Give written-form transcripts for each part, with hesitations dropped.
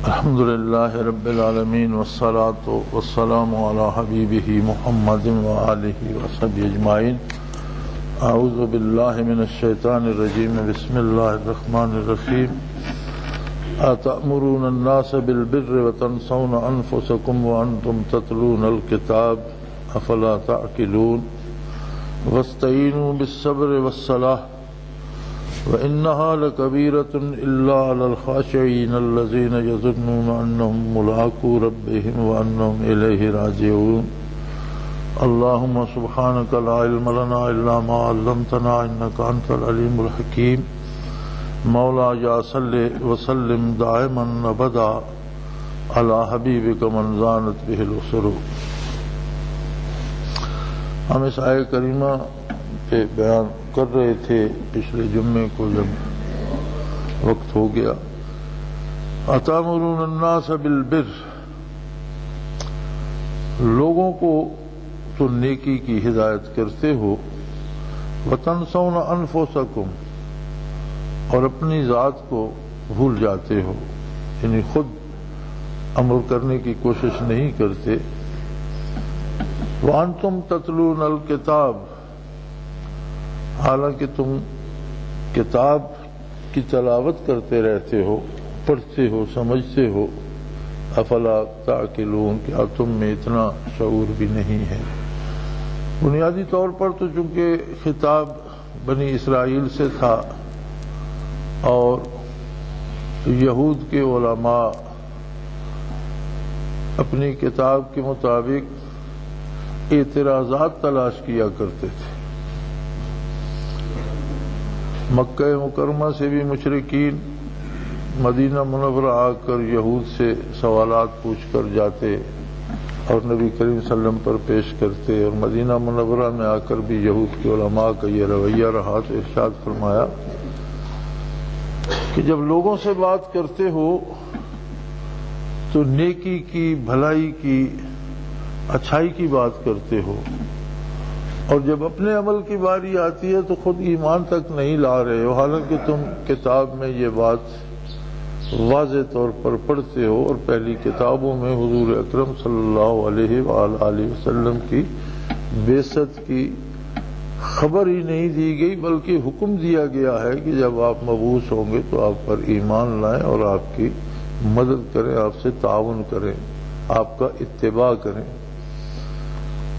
الحمد لله رب العالمين والصلاة والسلام على حبيبه محمد وآله وصحبه أجمعين. أعوذ بالله من الشيطان الرجيم. بسم الله الرحمن الرحيم. أتأمرون الناس بالبر وتنسون أنفسكم وأنتم تتلون الكتاب أفلا تعقلون. واستعينوا بالصبر والصلاة وإنها لكبيرة إلا على الخاشعين الذين يظنون أنهم ملاقو ربهم وأنهم إليه راجعون. اللهم سبحانك لا علم لنا إلا ما علمتنا إنك أنت العليم الحكيم. مولاي صل وسلم دائما أبدا على حبيبك من زانت به الأسر. ہم اس آیہ کریمہ پہ بیان کر رہے تھے پچھلے جمعے کو جب وقت ہو گیا. اتامرون الناس بالبر، لوگوں کو تو نیکی کی ہدایت کرتے ہو، وتنسون انفسکم، اور اپنی ذات کو بھول جاتے ہو، یعنی خود عمل کرنے کی کوشش نہیں کرتے. وانتم تتلون الکتاب، حالانکہ تم کتاب کی تلاوت کرتے رہتے ہو، پڑھتے ہو، سمجھتے ہو. افلا تعقلون، کیا تم میں اتنا شعور بھی نہیں ہے؟ بنیادی طور پر تو چونکہ خطاب بنی اسرائیل سے تھا اور یہود کے علماء اپنی کتاب کے مطابق اعتراضات تلاش کیا کرتے تھے. مکہ مکرمہ سے بھی مشرکین مدینہ منورہ آ کر یہود سے سوالات پوچھ کر جاتے اور نبی کریم صلی اللہ علیہ وسلم پر پیش کرتے، اور مدینہ منورہ میں آ کر بھی یہود کے علماء کا یہ رویہ رہا. تو ارشاد فرمایا کہ جب لوگوں سے بات کرتے ہو تو نیکی کی، بھلائی کی، اچھائی کی بات کرتے ہو، اور جب اپنے عمل کی باری آتی ہے تو خود ایمان تک نہیں لا رہے ہو، حالانکہ تم کتاب میں یہ بات واضح طور پر پڑھتے ہو. اور پہلی کتابوں میں حضور اکرم صلی اللہ علیہ وآلہ وسلم کی بعثت کی خبر ہی نہیں دی گئی، بلکہ حکم دیا گیا ہے کہ جب آپ مبعوث ہوں گے تو آپ پر ایمان لائیں اور آپ کی مدد کریں، آپ سے تعاون کریں، آپ کا اتباع کریں.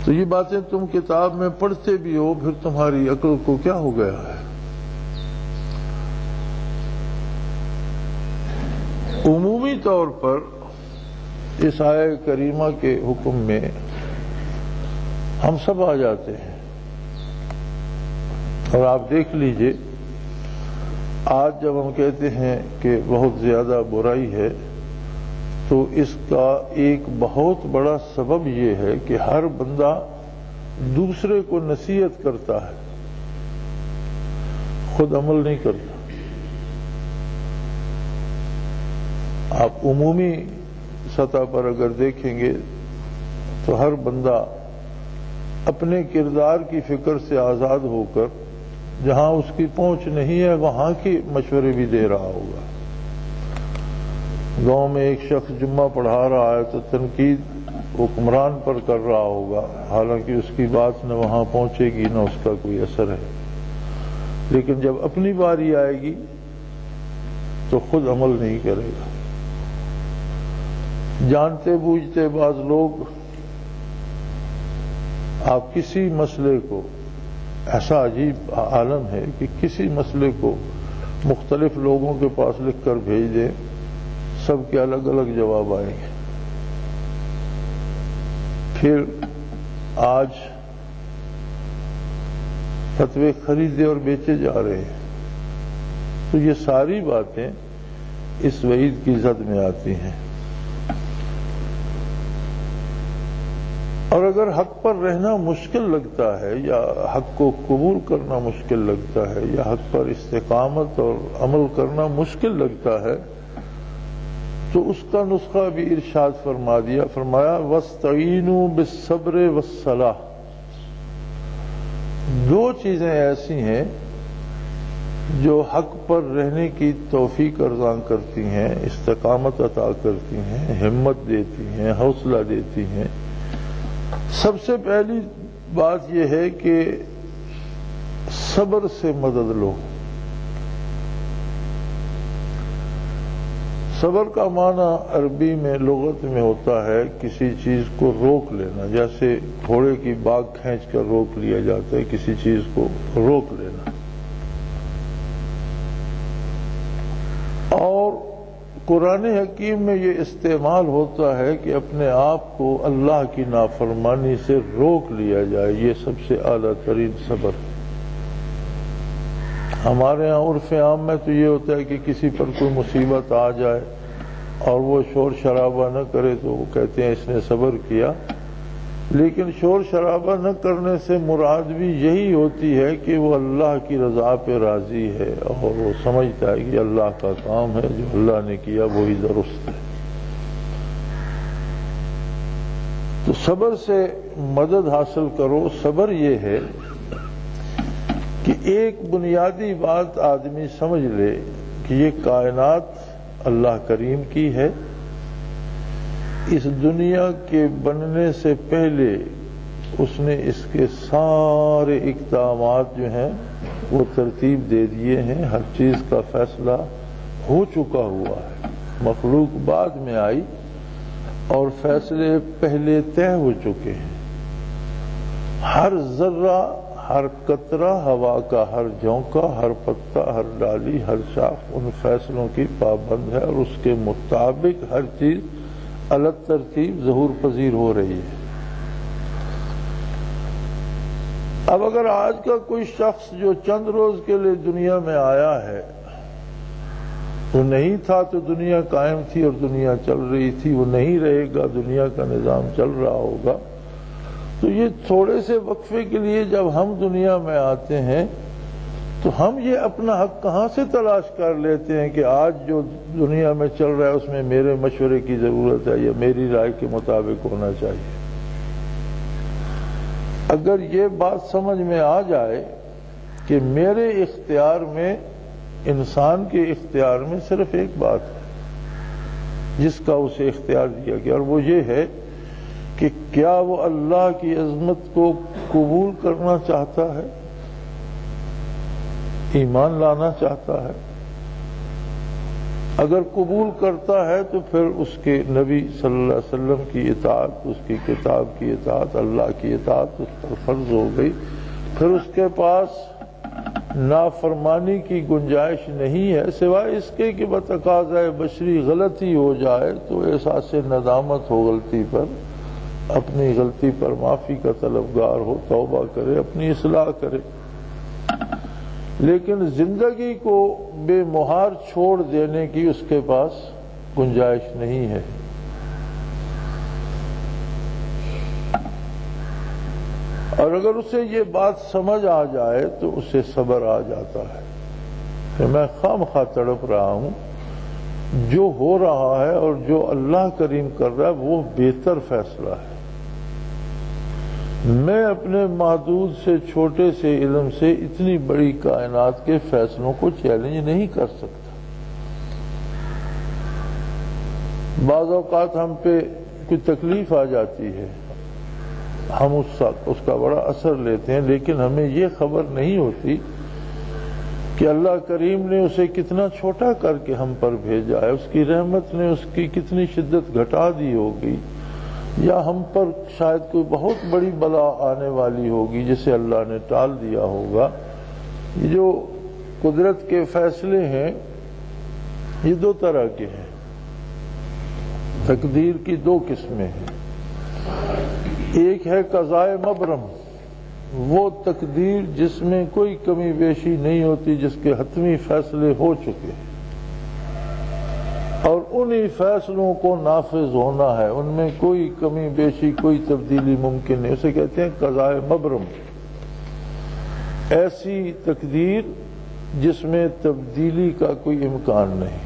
تو یہ باتیں تم کتاب میں پڑھتے بھی ہو، پھر تمہاری عقل کو کیا ہو گیا ہے؟ عمومی طور پر اس آیہ کریمہ کے حکم میں ہم سب آ جاتے ہیں. اور آپ دیکھ لیجئے، آج جب ہم کہتے ہیں کہ بہت زیادہ برائی ہے تو اس کا ایک بہت بڑا سبب یہ ہے کہ ہر بندہ دوسرے کو نصیحت کرتا ہے، خود عمل نہیں کرتا. آپ عمومی سطح پر اگر دیکھیں گے تو ہر بندہ اپنے کردار کی فکر سے آزاد ہو کر جہاں اس کی پہنچ نہیں ہے وہاں کے مشورے بھی دے رہا ہوگا. گاؤں میں ایک شخص جمعہ پڑھا رہا ہے تو تنقید حکمران پر کر رہا ہوگا، حالانکہ اس کی بات نہ وہاں پہنچے گی نہ اس کا کوئی اثر ہے. لیکن جب اپنی باری آئے گی تو خود عمل نہیں کرے گا. جانتے بوجھتے بعض لوگ آپ کسی مسئلے کو، ایسا عجیب عالم ہے کہ کسی مسئلے کو مختلف لوگوں کے پاس لکھ کر بھیج دیں، سب کے الگ الگ جواب آئیں گے. پھر آج فتوے خریدے اور بیچے جا رہے ہیں. تو یہ ساری باتیں اس وعید کی زد میں آتی ہیں. اور اگر حق پر رہنا مشکل لگتا ہے یا حق کو قبول کرنا مشکل لگتا ہے یا حق پر استقامت اور عمل کرنا مشکل لگتا ہے تو اس کا نسخہ بھی ارشاد فرمایا وَاسْتَعِينُوا بِالصَّبْرِ وَالصَّلَاةِ. دو چیزیں ایسی ہیں جو حق پر رہنے کی توفیق عطا کرتی ہیں، استقامت عطا کرتی ہیں، ہمت دیتی ہیں، حوصلہ دیتی ہیں، سب سے پہلی بات یہ ہے کہ صبر سے مدد لو۔ صبر کا معنی عربی میں لغت میں ہوتا ہے کسی چیز کو روک لینا، جیسے گھوڑے کی باگ کھینچ کر روک لیا جاتا ہے، کسی چیز کو روک لینا۔ اور قرآن حکیم میں یہ استعمال ہوتا ہے کہ اپنے آپ کو اللہ کی نافرمانی سے روک لیا جائے، یہ سب سے اعلیٰ ترین صبر ہے۔ ہمارے ہاں عرف عام میں تو یہ ہوتا ہے کہ کسی پر کوئی مصیبت آ جائے اور وہ شور شرابہ نہ کرے تو وہ کہتے ہیں اس نے صبر کیا، لیکن شور شرابہ نہ کرنے سے مراد بھی یہی ہوتی ہے کہ وہ اللہ کی رضا پہ راضی ہے اور وہ سمجھتا ہے کہ اللہ کا کام ہے، جو اللہ نے کیا وہی درست ہے۔ تو صبر سے مدد حاصل کرو۔ صبر یہ ہے کہ ایک بنیادی بات آدمی سمجھ لے کہ یہ کائنات اللہ کریم کی ہے، اس دنیا کے بننے سے پہلے اس نے اس کے سارے اقدامات جو ہیں وہ ترتیب دے دیے ہیں، ہر چیز کا فیصلہ ہو چکا ہوا ہے، مخلوق بعد میں آئی اور فیصلے پہلے طے ہو چکے ہیں۔ ہر ذرہ، ہر قطرہ ہوا کا، ہر جھونکا، ہر پتا، ہر ڈالی، ہر شاخ ان فیصلوں کی پابند ہے اور اس کے مطابق ہر چیز الگ ترتیب ظہور پذیر ہو رہی ہے۔ اب اگر آج کا کوئی شخص جو چند روز کے لیے دنیا میں آیا ہے، وہ نہیں تھا تو دنیا قائم تھی اور دنیا چل رہی تھی، وہ نہیں رہے گا، دنیا کا نظام چل رہا ہوگا، تو یہ تھوڑے سے وقفے کے لیے جب ہم دنیا میں آتے ہیں تو ہم یہ اپنا حق کہاں سے تلاش کر لیتے ہیں کہ آج جو دنیا میں چل رہا ہے اس میں میرے مشورے کی ضرورت ہے یا میری رائے کے مطابق ہونا چاہیے۔ اگر یہ بات سمجھ میں آ جائے کہ میرے اختیار میں، انسان کے اختیار میں صرف ایک بات ہے جس کا اسے اختیار دیا گیا، اور وہ یہ ہے کہ کیا وہ اللہ کی عظمت کو قبول کرنا چاہتا ہے، ایمان لانا چاہتا ہے۔ اگر قبول کرتا ہے تو پھر اس کے نبی صلی اللہ علیہ وسلم کی اطاعت، اس کی کتاب کی اطاعت، اللہ کی اطاعت اس پر فرض ہو گئی، پھر اس کے پاس نافرمانی کی گنجائش نہیں ہے، سوائے اس کے کہ بتقاضۂ بشری غلطی ہو جائے تو احساس ندامت ہو غلطی پر، اپنی غلطی پر معافی کا طلبگار ہو، توبہ کرے، اپنی اصلاح کرے، لیکن زندگی کو بے مہار چھوڑ دینے کی اس کے پاس گنجائش نہیں ہے۔ اور اگر اسے یہ بات سمجھ آ جائے تو اسے صبر آ جاتا ہے کہ میں خواہ تڑپ رہا ہوں، جو ہو رہا ہے اور جو اللہ کریم کر رہا ہے وہ بہتر فیصلہ ہے۔ میں اپنے محدود سے چھوٹے سے علم سے اتنی بڑی کائنات کے فیصلوں کو چیلنج نہیں کر سکتا۔ بعض اوقات ہم پہ کوئی تکلیف آ جاتی ہے، ہم اس کا بڑا اثر لیتے ہیں، لیکن ہمیں یہ خبر نہیں ہوتی کہ اللہ کریم نے اسے کتنا چھوٹا کر کے ہم پر بھیجا ہے، اس کی رحمت نے اس کی کتنی شدت گھٹا دی ہوگی، یا ہم پر شاید کوئی بہت بڑی بلا آنے والی ہوگی جسے اللہ نے ٹال دیا ہوگا۔ یہ جو قدرت کے فیصلے ہیں یہ دو طرح کے ہیں، تقدیر کی دو قسمیں ہیں۔ ایک ہے قضائے مبرم، وہ تقدیر جس میں کوئی کمی بیشی نہیں ہوتی، جس کے حتمی فیصلے ہو چکے ہیں اور انہی فیصلوں کو نافذ ہونا ہے، ان میں کوئی کمی بیشی، کوئی تبدیلی ممکن نہیں، اسے کہتے ہیں قضائے مبرم، ایسی تقدیر جس میں تبدیلی کا کوئی امکان نہیں۔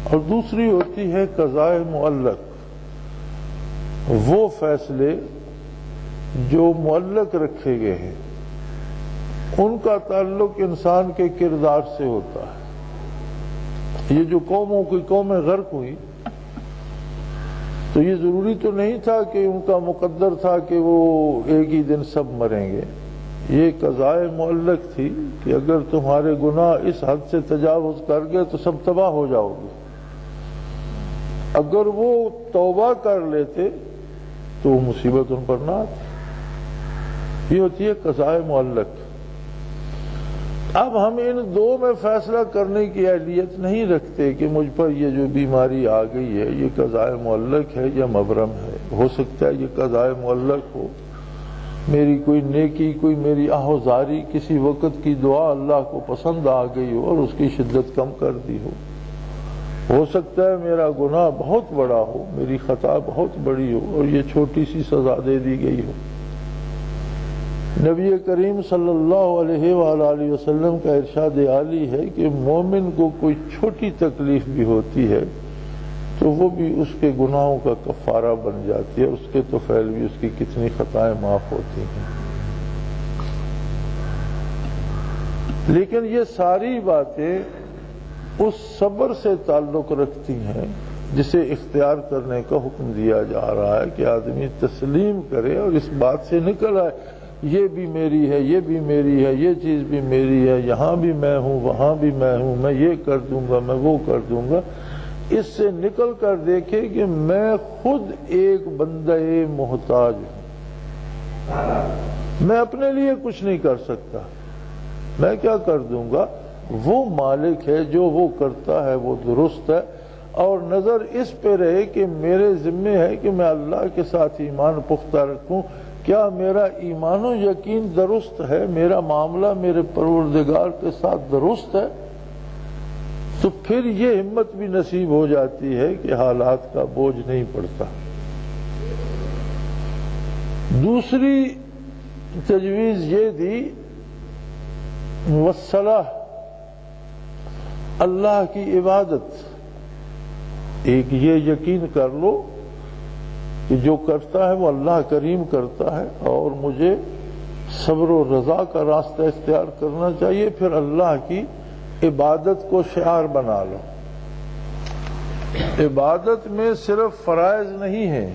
اور دوسری ہوتی ہے قضائے معلق، وہ فیصلے جو معلق رکھے گئے ہیں، ان کا تعلق انسان کے کردار سے ہوتا ہے۔ یہ جو قوموں کی قومیں غرق ہوئی تو یہ ضروری تو نہیں تھا کہ ان کا مقدر تھا کہ وہ ایک ہی دن سب مریں گے، یہ قضائے معلق تھی کہ اگر تمہارے گناہ اس حد سے تجاوز کر گئے تو سب تباہ ہو جاؤ گے۔ اگر وہ توبہ کر لیتے تو وہ مصیبت ان پر نہ آتی۔ یہ ہوتی ہے قضائے معلق۔ اب ہم ان دو میں فیصلہ کرنے کی اہلیت نہیں رکھتے کہ مجھ پر یہ جو بیماری آ گئی ہے یہ قضائے معلق ہے یا مبرم ہے۔ ہو سکتا ہے یہ قضائے معلق ہو، میری کوئی نیکی، کوئی میری آہوزاری، کسی وقت کی دعا اللہ کو پسند آ گئی ہو اور اس کی شدت کم کر دی ہو سکتا ہے میرا گناہ بہت بڑا ہو، میری خطا بہت بڑی ہو اور یہ چھوٹی سی سزا دے دی گئی ہو۔ نبی کریم صلی اللہ علیہ وآلہ وسلم کا ارشاد عالی ہے کہ مومن کو کوئی چھوٹی تکلیف بھی ہوتی ہے تو وہ بھی اس کے گناہوں کا کفارہ بن جاتی ہے، اس کے طفیل بھی اس کی کتنی خطائیں معاف ہوتی ہیں۔ لیکن یہ ساری باتیں اس صبر سے تعلق رکھتی ہیں جسے اختیار کرنے کا حکم دیا جا رہا ہے کہ آدمی تسلیم کرے اور اس بات سے نکل آئے یہ بھی میری ہے، یہ بھی میری ہے، یہ چیز بھی میری ہے، یہاں بھی میں ہوں، وہاں بھی میں ہوں، میں یہ کر دوں گا، میں وہ کر دوں گا۔ اس سے نکل کر دیکھے کہ میں خود ایک بندہ محتاج ہوں، میں اپنے لیے کچھ نہیں کر سکتا، میں کیا کر دوں گا؟ وہ مالک ہے، جو وہ کرتا ہے وہ درست ہے، اور نظر اس پہ رہے کہ میرے ذمے ہے کہ میں اللہ کے ساتھ ایمان پختہ رکھوں۔ کیا میرا ایمان و یقین درست ہے؟ میرا معاملہ میرے پروردگار کے ساتھ درست ہے؟ تو پھر یہ ہمت بھی نصیب ہو جاتی ہے کہ حالات کا بوجھ نہیں پڑتا۔ دوسری تجویز یہ دی والصلاح، اللہ کی عبادت۔ ایک یہ یقین کر لو کہ جو کرتا ہے وہ اللہ کریم کرتا ہے اور مجھے صبر و رضا کا راستہ اختیار کرنا چاہیے، پھر اللہ کی عبادت کو شعار بنا لو۔ عبادت میں صرف فرائض نہیں ہیں،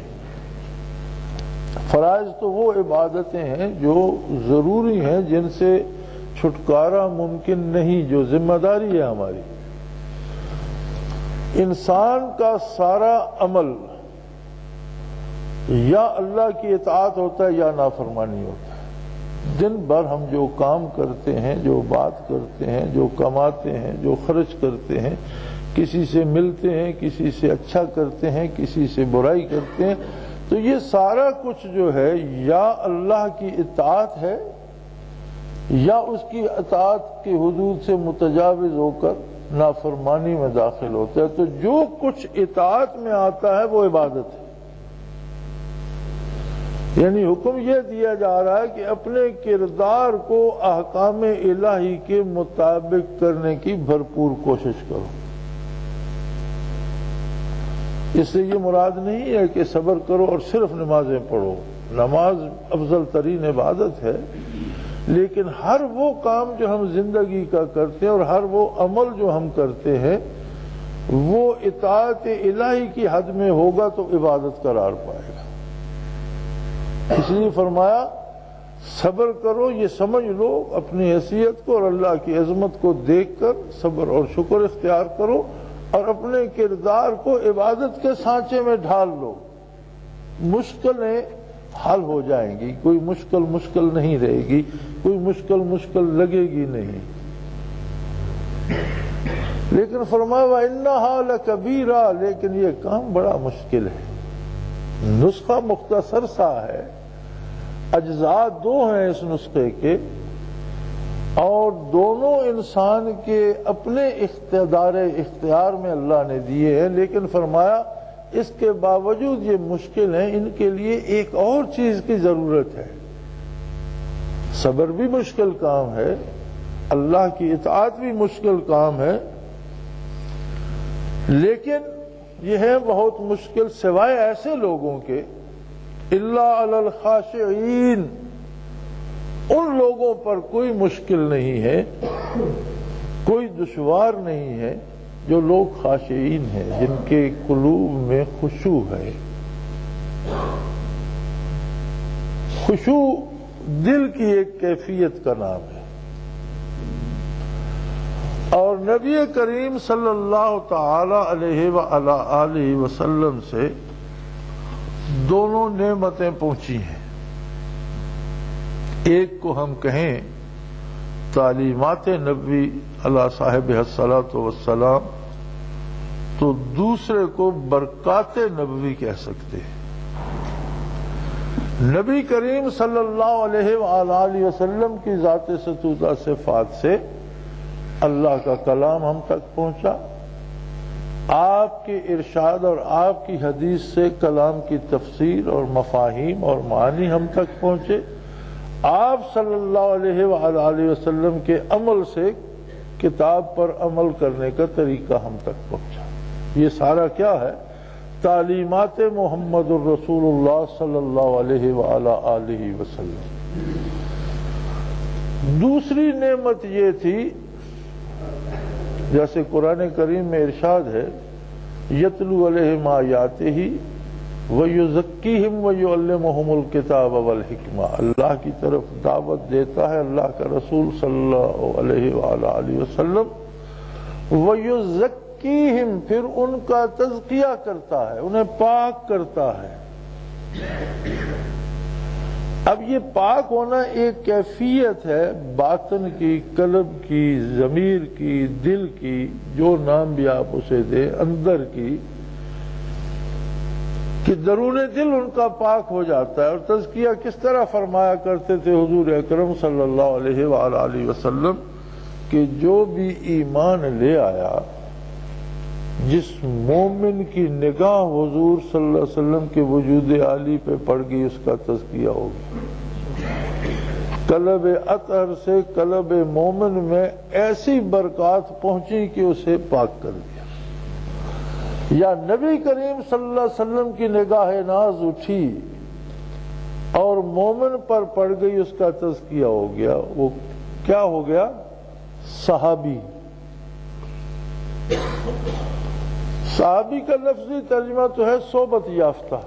فرائض تو وہ عبادتیں ہیں جو ضروری ہیں، جن سے چھٹکارا ممکن نہیں، جو ذمہ داری ہے ہماری۔ انسان کا سارا عمل یا اللہ کی اطاعت ہوتا ہے یا نافرمانی ہوتا ہے۔ دن بھر ہم جو کام کرتے ہیں، جو بات کرتے ہیں، جو کماتے ہیں، جو خرچ کرتے ہیں، کسی سے ملتے ہیں، کسی سے اچھا کرتے ہیں، کسی سے برائی کرتے ہیں، تو یہ سارا کچھ جو ہے یا اللہ کی اطاعت ہے یا اس کی اطاعت کے حدود سے متجاوز ہو کر نافرمانی میں داخل ہوتا ہے۔ تو جو کچھ اطاعت میں آتا ہے وہ عبادت ہے۔ یعنی حکم یہ دیا جا رہا ہے کہ اپنے کردار کو احکام الہی کے مطابق کرنے کی بھرپور کوشش کرو۔ اس سے یہ مراد نہیں ہے کہ صبر کرو اور صرف نمازیں پڑھو، نماز افضل ترین عبادت ہے، لیکن ہر وہ کام جو ہم زندگی کا کرتے ہیں اور ہر وہ عمل جو ہم کرتے ہیں وہ اطاعت الہی کی حد میں ہوگا تو عبادت قرار پائے گا۔ اس لیے فرمایا صبر کرو، یہ سمجھ لو اپنی حیثیت کو اور اللہ کی عظمت کو دیکھ کر صبر اور شکر اختیار کرو اور اپنے کردار کو عبادت کے سانچے میں ڈھال لو۔ مشکلیں حل ہو جائیں گی، کوئی مشکل نہیں رہے گی، کوئی مشکل لگے گی نہیں۔ لیکن فرمایا وَإِنَّهَا لَكَبِيرَةٌ، لیکن یہ کام بڑا مشکل ہے۔ نسخہ مختصر سا ہے، اجزاء دو ہیں اس نسخے کے، اور دونوں انسان کے اپنے اختیار میں اللہ نے دیے ہیں، لیکن فرمایا اس کے باوجود یہ مشکل ہیں، ان کے لیے ایک اور چیز کی ضرورت ہے۔ صبر بھی مشکل کام ہے، اللہ کی اطاعت بھی مشکل کام ہے، لیکن یہ ہے بہت مشکل سوائے ایسے لوگوں کے الا علی الخاشعین، ان لوگوں لوگوں پر کوئی مشکل نہیں ہے، کوئی دشوار نہیں ہے جو لوگ خاشعین ہیں، جن کے قلوب میں خشوع ہے۔ خشوع دل کی ایک کیفیت کا نام ہے، اور نبی کریم صلی اللہ تعالی علیہ وآلہ وسلم سے دونوں نعمتیں پہنچی ہیں۔ ایک کو ہم کہیں تعلیمات نبی علی صاحب الصلاۃ والسلام، تو دوسرے کو برکات نبوی کہہ سکتے ہیں۔ نبی کریم صلی اللہ علیہ وآلہ وسلم کی ذات ستودہ صفات سے اللہ کا کلام ہم تک پہنچا، آپ کے ارشاد اور آپ کی حدیث سے کلام کی تفسیر اور مفاہیم اور معانی ہم تک پہنچے، آپ صلی اللہ علیہ وآلہ وسلم کے عمل سے کتاب پر عمل کرنے کا طریقہ ہم تک پہنچا۔ یہ سارا کیا ہے؟ تعلیمات محمد الرسول اللہ صلی اللہ علیہ وآلہ وسلم۔ دوسری نعمت یہ تھی، جیسے قرآن کریم میں ارشاد ہے، یتلو علیہم آیاتہ ویزکیہم ویعلمہم الکتاب والحکمہ، اللہ کی طرف دعوت دیتا ہے اللہ کا رسول صلی اللہ علیہ وآلہ وسلم، ویزکیہم، پھر ان کا تزکیہ کرتا ہے، انہیں پاک کرتا ہے۔ اب یہ پاک ہونا ایک کیفیت ہے باطن کی، قلب کی، ضمیر کی، دل کی، جو نام بھی آپ اسے دیں، اندر کی، کہ درون دل ان کا پاک ہو جاتا ہے۔ اور تزکیہ کس طرح فرمایا کرتے تھے حضور اکرم صلی اللہ علیہ وآلہ وسلم کہ جو بھی ایمان لے آیا، جس مومن کی نگاہ حضور صلی اللہ علیہ وسلم کے وجود عالی پہ پڑ گئی، اس کا تزکیہ ہوگا۔ قلب اطہر سے قلب مومن میں ایسی برکات پہنچی کہ اسے پاک کر دیا، یا نبی کریم صلی اللہ علیہ وسلم کی نگاہ ناز اٹھی اور مومن پر پڑ گئی، اس کا تزکیہ ہو گیا۔ وہ کیا ہو گیا؟ صحابی۔ صحابی کا لفظی ترجمہ تو ہے صحبت یافتہ،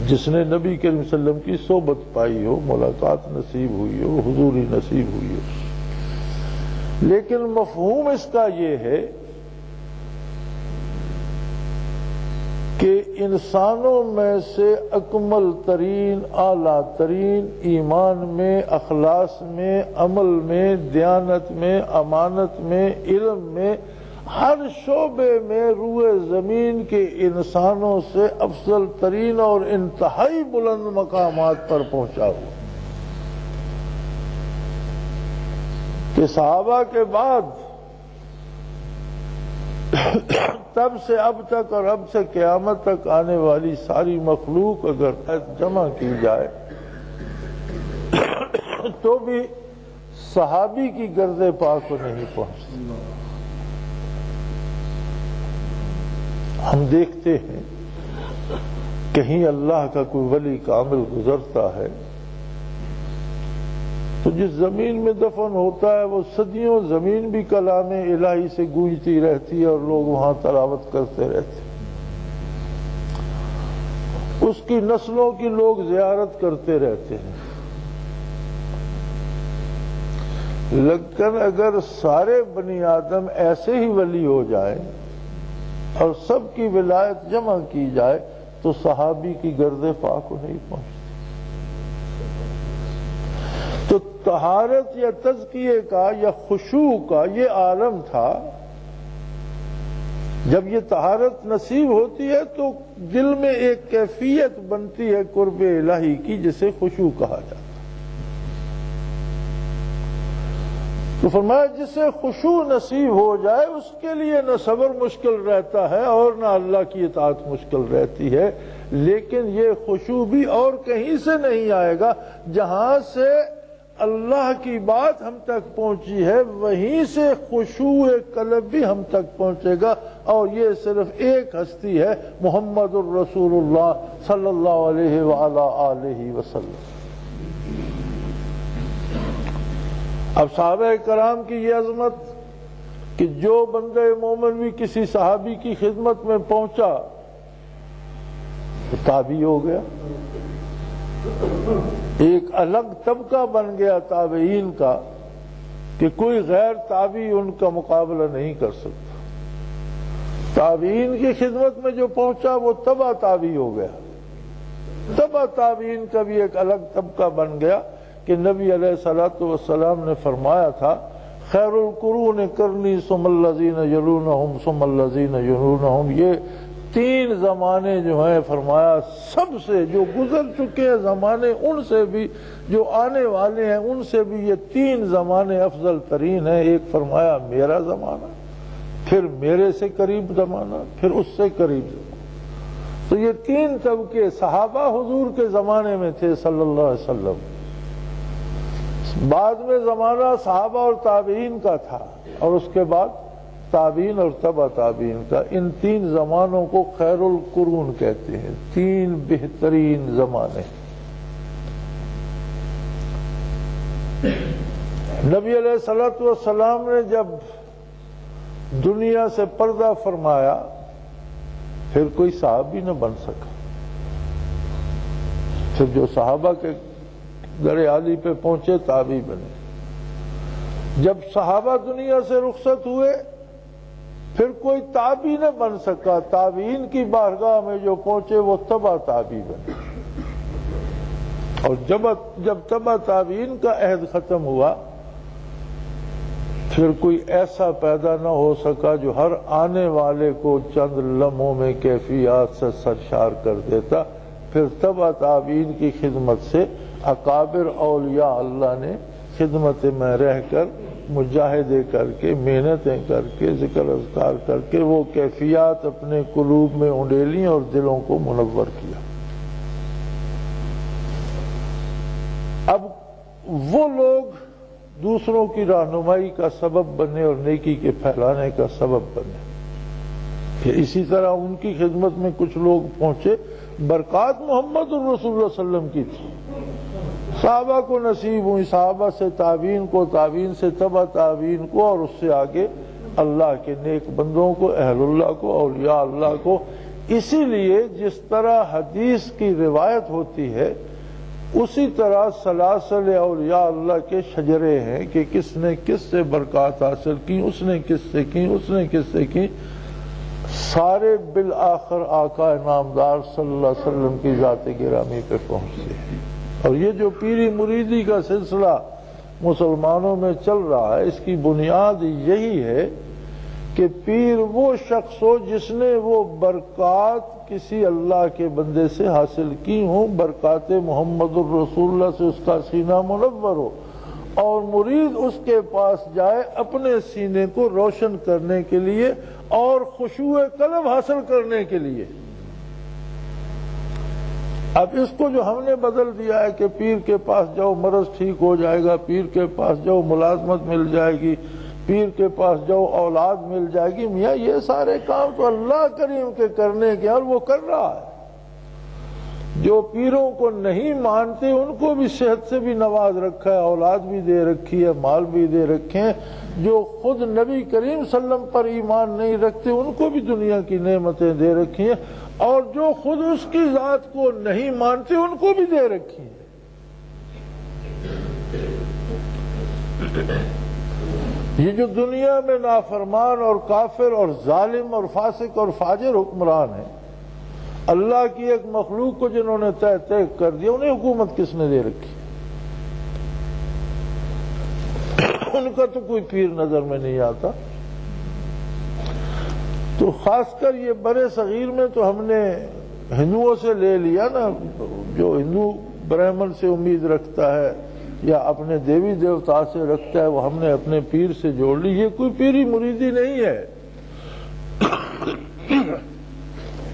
جس نے نبی کریم صلی اللہ علیہ وسلم کی صحبت پائی ہو، ملاقات نصیب ہوئی ہو، حضوری نصیب ہوئی ہو۔ لیکن مفہوم اس کا یہ ہے کہ انسانوں میں سے اکمل ترین، اعلیٰ ترین، ایمان میں، اخلاص میں، عمل میں، دیانت میں، امانت میں، علم میں، ہر شعبے میں روئے زمین کے انسانوں سے افضل ترین اور انتہائی بلند مقامات پر پہنچا ہوا، کہ صحابہ کے بعد تب سے اب تک اور اب سے قیامت تک آنے والی ساری مخلوق اگر جمع کی جائے تو بھی صحابی کی گرد پاک کو نہیں پہنچتی۔ ہم دیکھتے ہیں کہیں اللہ کا کوئی ولی کامل گزرتا ہے تو جس زمین میں دفن ہوتا ہے وہ صدیوں زمین بھی کلام الہی سے گونجتی رہتی ہے اور لوگ وہاں تلاوت کرتے رہتے ہیں، اس کی نسلوں کی لوگ زیارت کرتے رہتے ہیں۔ لیکن اگر سارے بنی آدم ایسے ہی ولی ہو جائیں اور سب کی ولایت جمع کی جائے تو صحابی کی گرد پاک کو نہیں پہنچتی۔ تو طہارت یا تزکیے کا یا خشوع کا یہ عالم تھا۔ جب یہ طہارت نصیب ہوتی ہے تو دل میں ایک کیفیت بنتی ہے قرب الہی کی، جسے خشوع کہا جاتا ہے۔ تو فرمایا جسے خشوع نصیب ہو جائے اس کے لیے نہ صبر مشکل رہتا ہے اور نہ اللہ کی اطاعت مشکل رہتی ہے، لیکن یہ خشوع بھی اور کہیں سے نہیں آئے گا، جہاں سے اللہ کی بات ہم تک پہنچی ہے وہیں سے خشوع قلب بھی ہم تک پہنچے گا، اور یہ صرف ایک ہستی ہے، محمد الرسول اللہ صلی اللہ علیہ وآلہ وسلم۔ اب صحابہ کرام کی یہ عظمت کہ جو بندہ مومن بھی کسی صحابی کی خدمت میں پہنچا تو تابعی ہو گیا، ایک الگ طبقہ بن گیا تابعین کا کہ کوئی غیر تابعی ان کا مقابلہ نہیں کر سکتا۔ تابعین کی خدمت میں جو پہنچا وہ تبع تابعی ہو گیا، تبع تابعین کا بھی ایک الگ طبقہ بن گیا کہ نبی علیہ الصلوۃ والسلام نے فرمایا تھا خیر القرون قرنی ثم الذین یلونہم ثم الذین یلونہم، یہ تین زمانے جو ہیں فرمایا سب سے جو گزر چکے ہیں زمانے ان سے بھی جو آنے والے ہیں ان سے بھی یہ تین زمانے افضل ترین ہیں۔ ایک فرمایا میرا زمانہ، پھر میرے سے قریب زمانہ، پھر اس سے قریب زمانہ۔ تو یہ تین طبقے صحابہ حضور کے زمانے میں تھے صلی اللہ علیہ وسلم، بعد میں زمانہ صحابہ اور تابعین کا تھا، اور اس کے بعد تابعین اور تبع تابعین کا۔ ان تین زمانوں کو خیر القرون کہتے ہیں، تین بہترین زمانے۔ نبی علیہ الصلوۃ والسلام نے جب دنیا سے پردہ فرمایا پھر کوئی صحابی نہ بن سکا، پھر جو صحابہ کے در عالی پہ پہنچے تابعی بنے۔ جب صحابہ دنیا سے رخصت ہوئے پھر کوئی تابعی نہ بن سکا، تابعین کی بارگاہ میں جو پہنچے وہ تبع تابعی بنے۔ اور جب تبع تابعین کا عہد ختم ہوا پھر کوئی ایسا پیدا نہ ہو سکا جو ہر آنے والے کو چند لمحوں میں کیفیات سے سرشار کر دیتا۔ پھر تبع تابعین کی خدمت سے اکابر اولیاء اللہ نے خدمت میں رہ کر مجاہدے کر کے محنتیں کر کے ذکر اذکار کر کے وہ کیفیات اپنے قلوب میں انڈیلیں اور دلوں کو منور کیا۔ اب وہ لوگ دوسروں کی رہنمائی کا سبب بنے اور نیکی کے پھیلانے کا سبب بنے۔ پھر اسی طرح ان کی خدمت میں کچھ لوگ پہنچے، برکات محمد الرسول اللہ صلی اللہ علیہ وسلم کی تھی، صحابہ کو نصیب ہوئی، صحابہ سے تابعین کو، تابعین سے تبع تابعین کو، اور اس سے آگے اللہ کے نیک بندوں کو، اہل اللہ کو، اولیاء اللہ کو۔ اسی لیے جس طرح حدیث کی روایت ہوتی ہے اسی طرح سلاسل اولیاء اللہ کے شجرے ہیں کہ کس نے کس سے برکات حاصل کی، اس نے کس سے کی، اس نے کس سے کی، سارے بالآخر آقا نامدار صلی اللہ علیہ وسلم کی ذات گرامی پہ پہنچتے ہیں۔ اور یہ جو پیری مریدی کا سلسلہ مسلمانوں میں چل رہا ہے اس کی بنیاد یہی ہے کہ پیر وہ شخص ہو جس نے وہ برکات کسی اللہ کے بندے سے حاصل کی ہوں، برکات محمد الرسول اللہ سے اس کا سینہ منور ہو، اور مرید اس کے پاس جائے اپنے سینے کو روشن کرنے کے لیے اور خشوع قلب حاصل کرنے کے لیے۔ اب اس کو جو ہم نے بدل دیا ہے کہ پیر کے پاس جاؤ مرض ٹھیک ہو جائے گا، پیر کے پاس جاؤ ملازمت مل جائے گی، پیر کے پاس جاؤ اولاد مل جائے گی، میاں یہ سارے کام تو اللہ کریم کے کرنے کے، اور وہ کر رہا ہے۔ جو پیروں کو نہیں مانتے ان کو بھی صحت سے بھی نواز رکھا ہے، اولاد بھی دے رکھی ہے، مال بھی دے رکھے ہیں۔ جو خود نبی کریم صلی اللہ علیہ وسلم پر ایمان نہیں رکھتے ان کو بھی دنیا کی نعمتیں دے رکھی ہیں، اور جو خود اس کی ذات کو نہیں مانتے ان کو بھی دے رکھی ہیں۔ یہ جو دنیا میں نافرمان اور کافر اور ظالم اور فاسق اور فاجر حکمران ہیں، اللہ کی ایک مخلوق کو جنہوں نے تہہ کر دیا، انہیں حکومت کس نے دے رکھی؟ ان کا تو کوئی پیر نظر میں نہیں آتا۔ تو خاص کر یہ برے صغیر میں تو ہم نے ہندوؤں سے لے لیا نا، جو ہندو برہمن سے امید رکھتا ہے یا اپنے دیوی دیوتا سے رکھتا ہے وہ ہم نے اپنے پیر سے جوڑ لی۔ یہ کوئی پیری مریدی نہیں ہے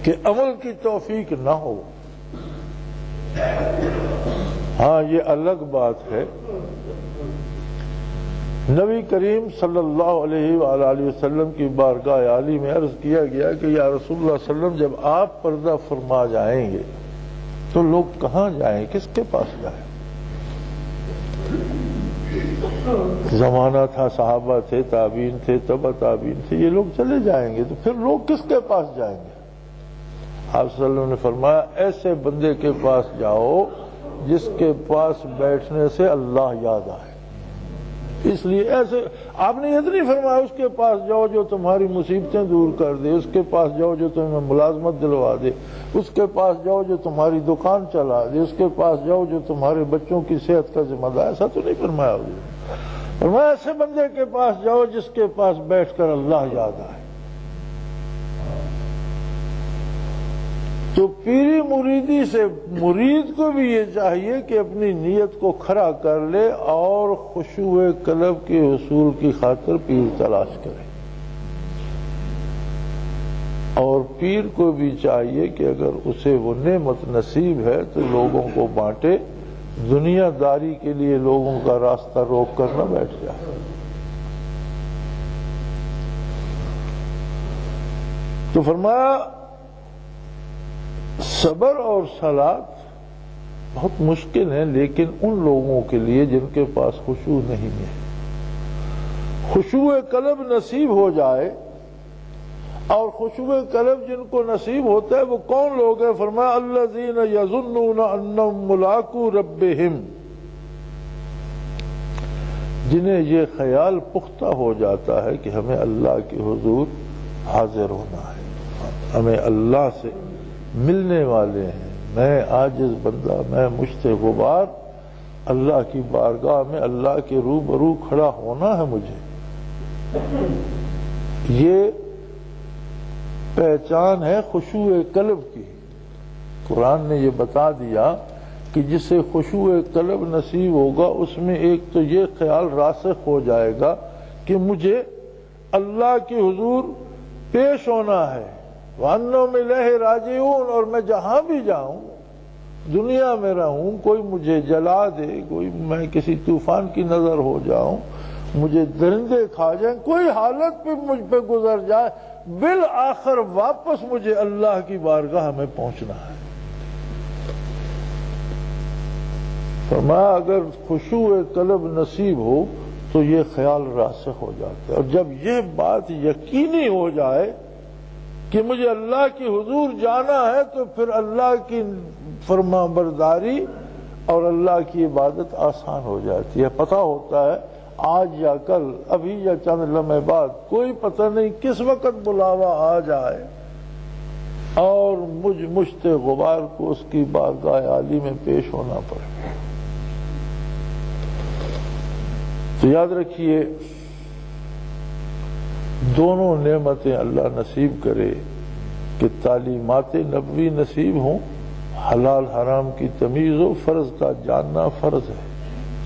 کہ عمل کی توفیق نہ ہو۔ ہاں یہ الگ بات ہے، نبی کریم صلی اللہ علیہ وآلہ وسلم کی بارگاہ عالی میں عرض کیا گیا کہ یا رسول اللہ صلی اللہ علیہ وسلم جب آپ پردہ فرما جائیں گے تو لوگ کہاں جائیں، کس کے پاس جائیں؟ زمانہ تھا، صحابہ تھے، تابعین تھے، تبع تابعین تھے، یہ لوگ چلے جائیں گے تو پھر لوگ کس کے پاس جائیں گے؟ آپ صلی اللہ علیہ وسلم نے فرمایا ایسے بندے کے پاس جاؤ جس کے پاس بیٹھنے سے اللہ یاد آئے۔ اس لیے ایسے آپ نے یہ نہیں فرمایا اس کے پاس جاؤ جو تمہاری مصیبتیں دور کر دے، اس کے پاس جاؤ جو تمہیں ملازمت دلوا دے، اس کے پاس جاؤ جو تمہاری دکان چلا دے، اس کے پاس جاؤ جو تمہارے بچوں کی صحت کا ذمہ دار۔ ایسا تو نہیں فرمایا حضور، فرمایا ایسے بندے کے پاس جاؤ جس کے پاس بیٹھ کر اللہ یاد آئے۔ تو پیری مریدی سے مرید کو بھی یہ چاہیے کہ اپنی نیت کو کھڑا کر لے اور خشوع قلب کے حصول کی خاطر پیر تلاش کرے، اور پیر کو بھی چاہیے کہ اگر اسے وہ نعمت نصیب ہے تو لوگوں کو بانٹے، دنیا داری کے لیے لوگوں کا راستہ روک کر نہ بیٹھ جائے۔ تو فرمایا صبر اور صلات بہت مشکل ہیں، لیکن ان لوگوں کے لیے جن کے پاس خشوع نہیں ہے۔ خشوع قلب نصیب ہو جائے، اور خشوع قلب جن کو نصیب ہوتا ہے وہ کون لوگ ہیں؟ فرمایا الذین یظنون انہم ملاقو ربہم، جنہیں یہ خیال پختہ ہو جاتا ہے کہ ہمیں اللہ کے حضور حاضر ہونا ہے، ہمیں اللہ سے ملنے والے ہیں، میں عاجز بندہ، میں مشت غبار، اللہ کی بارگاہ میں اللہ کے روبرو کھڑا ہونا ہے مجھے۔ یہ پہچان ہے خشوع قلب کی۔ قرآن نے یہ بتا دیا کہ جسے خشوع قلب نصیب ہوگا اس میں ایک تو یہ خیال راسخ ہو جائے گا کہ مجھے اللہ کے حضور پیش ہونا ہے، وَأَنَّهُمْ إِلَيْهِ رَاجِعُونَ، اور میں جہاں بھی جاؤں، دنیا میں رہوں، کوئی مجھے جلا دے، کوئی میں کسی طوفان کی نظر ہو جاؤں، مجھے درندے کھا جائیں، کوئی حالت پہ مجھ پہ گزر جائے، بالآخر واپس مجھے اللہ کی بارگاہ میں پہنچنا ہے۔ فرمایا اگر خشوع قلب نصیب ہو تو یہ خیال راسخ ہو جاتا ہے، اور جب یہ بات یقینی ہو جائے کہ مجھے اللہ کی حضور جانا ہے تو پھر اللہ کی فرما برداری اور اللہ کی عبادت آسان ہو جاتی ہے۔ پتہ ہوتا ہے آج یا کل، ابھی یا چند لمحے بعد، کوئی پتہ نہیں کس وقت بلاوا آ جائے اور مجھ مشت غبار کو اس کی بارگاہ عالی میں پیش ہونا پڑے۔ تو یاد رکھیے دونوں نعمتیں اللہ نصیب کرے کہ تعلیمات نبوی نصیب ہوں، حلال حرام کی تمیز ہو، فرض کا جاننا فرض ہے،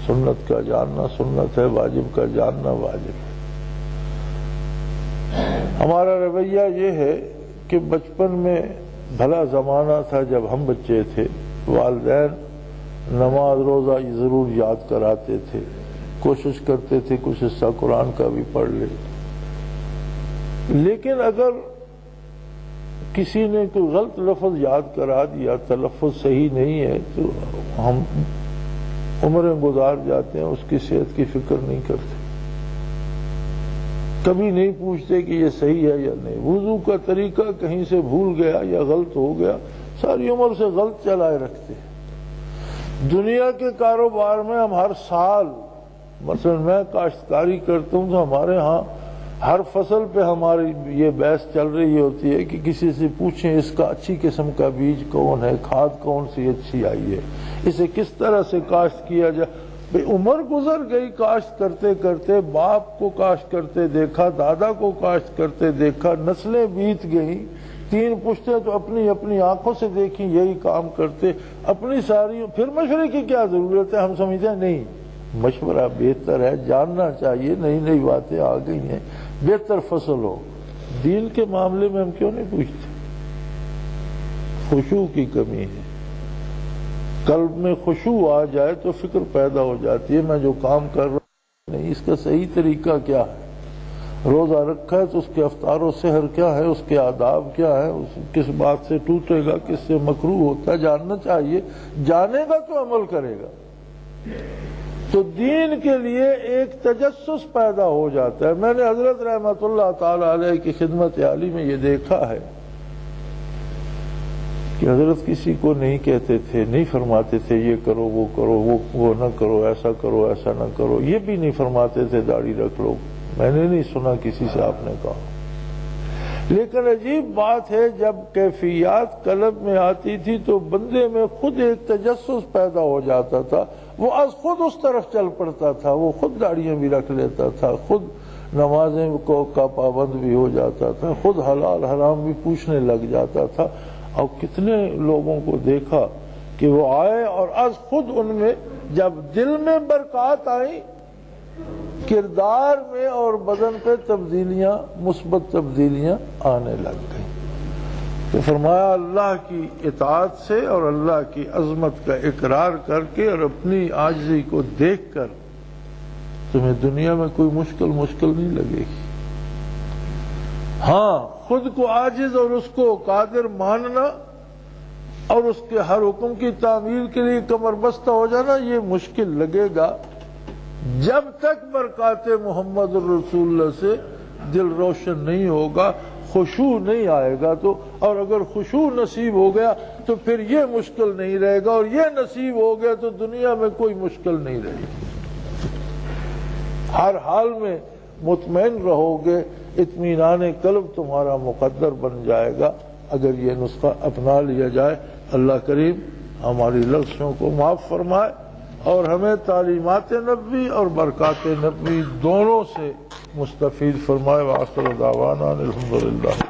سنت کا جاننا سنت ہے، واجب کا جاننا واجب ہے۔ ہمارا رویہ یہ ہے کہ بچپن میں بھلا زمانہ تھا جب ہم بچے تھے، والدین نماز روزہ ضرور یاد کراتے تھے، کوشش کرتے تھے کچھ حصہ قرآن کا بھی پڑھ لے، لیکن اگر کسی نے کوئی غلط لفظ یاد کرا دیا، تلفظ صحیح نہیں ہے، تو ہم عمریں گزار جاتے ہیں، اس کی صحت کی فکر نہیں کرتے، کبھی نہیں پوچھتے کہ یہ صحیح ہے یا نہیں۔ وضو کا طریقہ کہیں سے بھول گیا یا غلط ہو گیا، ساری عمر سے غلط چلائے رکھتے۔ دنیا کے کاروبار میں ہم ہر سال، مثلا میں کاشتکاری کرتا ہوں تو ہمارے ہاں ہر فصل پہ ہماری یہ بحث چل رہی ہوتی ہے کہ کسی سے پوچھیں اس کا اچھی قسم کا بیج کون ہے، کھاد کون سی اچھی آئی ہے، اسے کس طرح سے کاشت کیا جائے۔ عمر گزر گئی کاشت کرتے کرتے، باپ کو کاشت کرتے دیکھا، دادا کو کاشت کرتے دیکھا، نسلیں بیت گئیں، 3 پشتیں تو اپنی اپنی آنکھوں سے دیکھیں یہی کام کرتے، اپنی ساری، پھر مشورے کی کیا ضرورت ہے؟ ہم سمجھتے ہیں نہیں، مشورہ بہتر ہے، جاننا چاہیے، نئی نئی باتیں آ گئی ہیں، بہتر فصل ہو۔ دین کے معاملے میں ہم کیوں نہیں پوچھتے؟ خشوع کی کمی ہے، قلب میں خشوع آ جائے تو فکر پیدا ہو جاتی ہے، میں جو کام کر رہا ہوں نہیں، اس کا صحیح طریقہ کیا ہے، روزہ رکھا ہے تو اس کے افطار و سحر کیا ہے، اس کے آداب کیا ہے، کس بات سے ٹوٹے گا، کس سے مکروہ ہوتا ہے، جاننا چاہیے، جانے گا تو عمل کرے گا۔ تو دین کے لیے ایک تجسس پیدا ہو جاتا ہے۔ میں نے حضرت رحمت اللہ تعالی علیہ کی خدمت عالی میں یہ دیکھا ہے کہ حضرت کسی کو نہیں کہتے تھے، نہیں فرماتے تھے یہ کرو وہ کرو، وہ نہ کرو، ایسا کرو ایسا نہ کرو، یہ بھی نہیں فرماتے تھے داڑھی رکھ لو، میں نے نہیں سنا کسی سے آپ نے کہا۔ لیکن عجیب بات ہے، جب کیفیات قلب میں آتی تھی تو بندے میں خود ایک تجسس پیدا ہو جاتا تھا، وہ از خود اس طرف چل پڑتا تھا، وہ خود داڑیاں بھی رکھ لیتا تھا، خود نمازیں کا پابند بھی ہو جاتا تھا، خود حلال حرام بھی پوچھنے لگ جاتا تھا۔ اور کتنے لوگوں کو دیکھا کہ وہ آئے اور از خود ان میں جب دل میں برکات آئی، کردار میں اور بدن پہ تبدیلیاں، مثبت تبدیلیاں آنے لگ گئیں۔ تو فرمایا اللہ کی اطاعت سے اور اللہ کی عظمت کا اقرار کر کے اور اپنی عاجزی کو دیکھ کر تمہیں دنیا میں کوئی مشکل نہیں لگے گی۔ ہاں، خود کو عاجز اور اس کو قادر ماننا اور اس کے ہر حکم کی تعمیل کے لیے کمر بستہ ہو جانا یہ مشکل لگے گا، جب تک برکات محمد رسول اللہ سے دل روشن نہیں ہوگا، خشوع نہیں آئے گا تو، اور اگر خشوع نصیب ہو گیا تو پھر یہ مشکل نہیں رہے گا، اور یہ نصیب ہو گیا تو دنیا میں کوئی مشکل نہیں رہے گی۔ ہر حال میں مطمئن رہو گے، اطمینان قلب تمہارا مقدر بن جائے گا اگر یہ نسخہ اپنا لیا جائے۔ اللہ کریم ہماری لفظوں کو معاف فرمائے اور ہمیں تعلیمات نبوی اور برکات نبوی دونوں سے مستفید فرمائے۔ وآخر دعوانا الحمدللہ۔